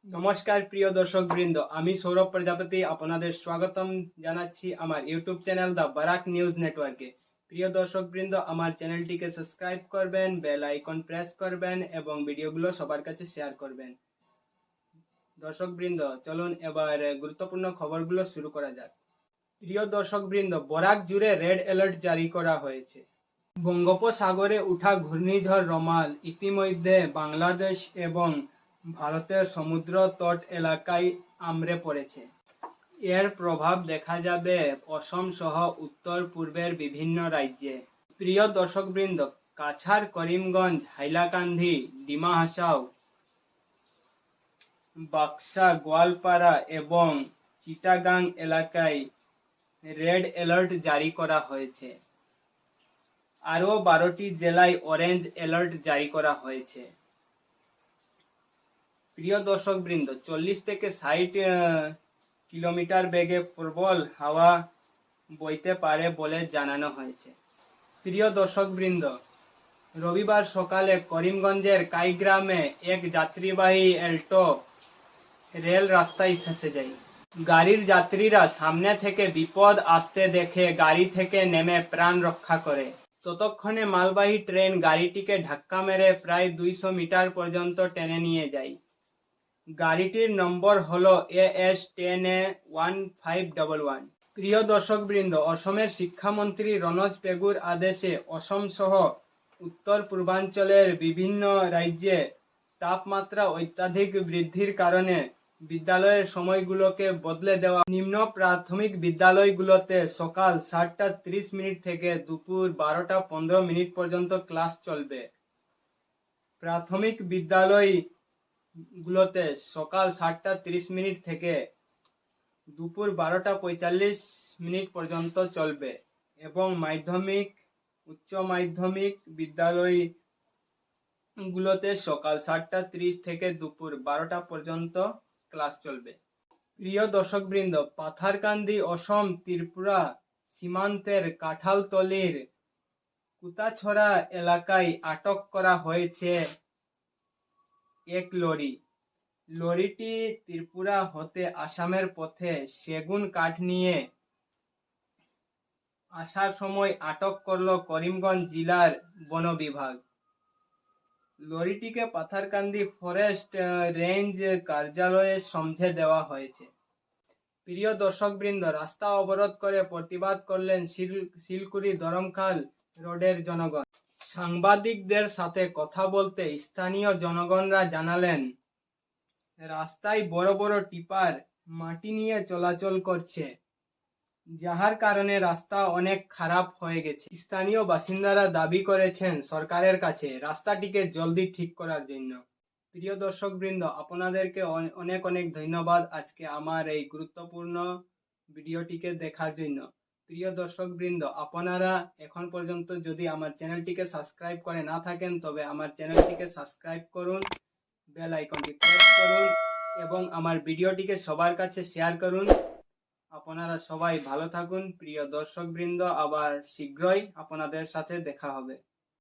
নমস্কার প্রিয় দর্শক বৃন্দ, আমি সৌরভ প্রজাপতি আপনাদের স্বাগতম জানাচ্ছি আমার YouTube channel the Barack news নেটওয়ার্কে। প্রিয় দর্শক বৃন্দ, আমার চ্যানেলটিকে সাবস্ক্রাইব করবেন, বেল আইকন প্রেস করবেন এবং ভিডিওগুলো সবার কাছে শেয়ার করবেন। দর্শক বৃন্দ, চলুন এবার গুরুত্বপূর্ণ খবরগুলো শুরু করা যাক। প্রিয় দর্শক বৃন্দ, বরাক জুড়ে রেড অ্যালার্ট জারি করা হয়েছে। বঙ্গোপসাগরে উঠা ঘূর্ণিঝড় রমাল ইতিমধ্যে বাংলাদেশ এবং ভারতের সমুদ্র তট এলাকায় আমড়ে পড়েছে। এর প্রভাব দেখা যাবে অসম সহ উত্তর পূর্বের বিভিন্ন রাজ্যে। প্রিয় দর্শকবৃন্দ, কাছাড়, করিমগঞ্জ, হাইলাকান্দি, ডিমা হাসাও, বাক্সা, গোয়ালপাড়া এবং চিটাগাং এলাকায় রেড অ্যালার্ট জারি করা হয়েছে। আরও 12টি জেলায় অরেঞ্জ অ্যালার্ট জারি করা হয়েছে। প্রিয় দর্শক বৃন্দ, 40 থেকে 60 কিলোমিটার বেগে প্রবল হাওয়া বইতে পারে বলে জানানো হয়েছে। প্রিয় দর্শক বৃন্দ, রবিবার সকালে করিমগঞ্জের কাইগ্রামে এক যাত্রীবাহী অল্টো রেল রাস্তায় ফেঁসে যায়। গাড়ির যাত্রীরা সামনে থেকে বিপদ আসতে দেখে গাড়ি থেকে নেমে প্রাণ রক্ষা করে। ততক্ষণে মালবাহী ট্রেন গাড়িটিকে ধাক্কা মেরে প্রায় 200 মিটার পর্যন্ত টেনে নিয়ে যায়। গাড়িটির নম্বর হলো AS10A1511। প্রিয় দর্শকবৃন্দ, অসমের শিক্ষামন্ত্রী রনজ পেগুর আদেশে অসম সহ উত্তর পূর্বাঞ্চলের বিভিন্ন রাজ্যে তাপমাত্রা অত্যাধিক বৃদ্ধির কারণে বিদ্যালয়ের সময়গুলোকে বদলে দেওয়া। নিম্ন প্রাথমিক বিদ্যালয়গুলোতে সকাল 7:30 থেকে দুপুর 12:15 পর্যন্ত ক্লাস চলবে। প্রাথমিক বিদ্যালয়গুলোতে সকাল 7:30 থেকে দুপুর 12:45 পর্যন্ত চলবে এবং মাধ্যমিক, উচ্চ মাধ্যমিক বিদ্যালয়গুলোতে সকাল 7:30 থেকে দুপুর 12টা পর্যন্ত ক্লাস চলবে। প্রিয় দর্শকবৃন্দ, পাথারকান্দি অসম ত্রিপুরা সীমান্তের কাঁঠালতলির কুতাছড়া এলাকায় আটক করা হয়েছে এক লরি। লরিটি ত্রিপুরা হতে আসামের পথে সেগুন কাঠ নিয়ে আসার সময় আটক করল করিমগঞ্জ জেলার বন বিভাগ। লরিটিকে পাথারকান্দি ফরেস্ট রেঞ্জ কার্যালয়ে সমঝে দেওয়া হয়েছে। প্রিয় দর্শকবৃন্দ, রাস্তা অবরোধ করে প্রতিবাদ করলেন শিলকুড়ি ধরমখাল রোডের জনগণ। সাংবাদিকদের সাথে কথা বলতে স্থানীয় জনগণরা জানালেন, রাস্তায় বড় বড় টিপার মাটি নিয়ে চলাচল করছে, যাহার কারণে রাস্তা অনেক খারাপ হয়ে গেছে। স্থানীয় বাসিন্দারা দাবি করেছেন সরকারের কাছে রাস্তাটিকে জলদি ঠিক করার জন্য। প্রিয় দর্শকবৃন্দ, আপনাদেরকে অনেক অনেক ধন্যবাদ আজকে আমার এই গুরুত্বপূর্ণ ভিডিওটিকে দেখার জন্য। প্রিয় দর্শকবৃন্দ, আপনারা এখন পর্যন্ত যদি আমার চ্যানেলটিকে সাবস্ক্রাইব করে না থাকেন তবে আমার চ্যানেলটিকে সাবস্ক্রাইব করুন, বেল আইকনটি প্রেস করুন এবং আমার ভিডিওটিকে সবার কাছে শেয়ার করুন। আপনারা সবাই ভালো থাকুন। প্রিয় দর্শকবৃন্দ, আবার শীঘ্রই আপনাদের সাথে দেখা হবে।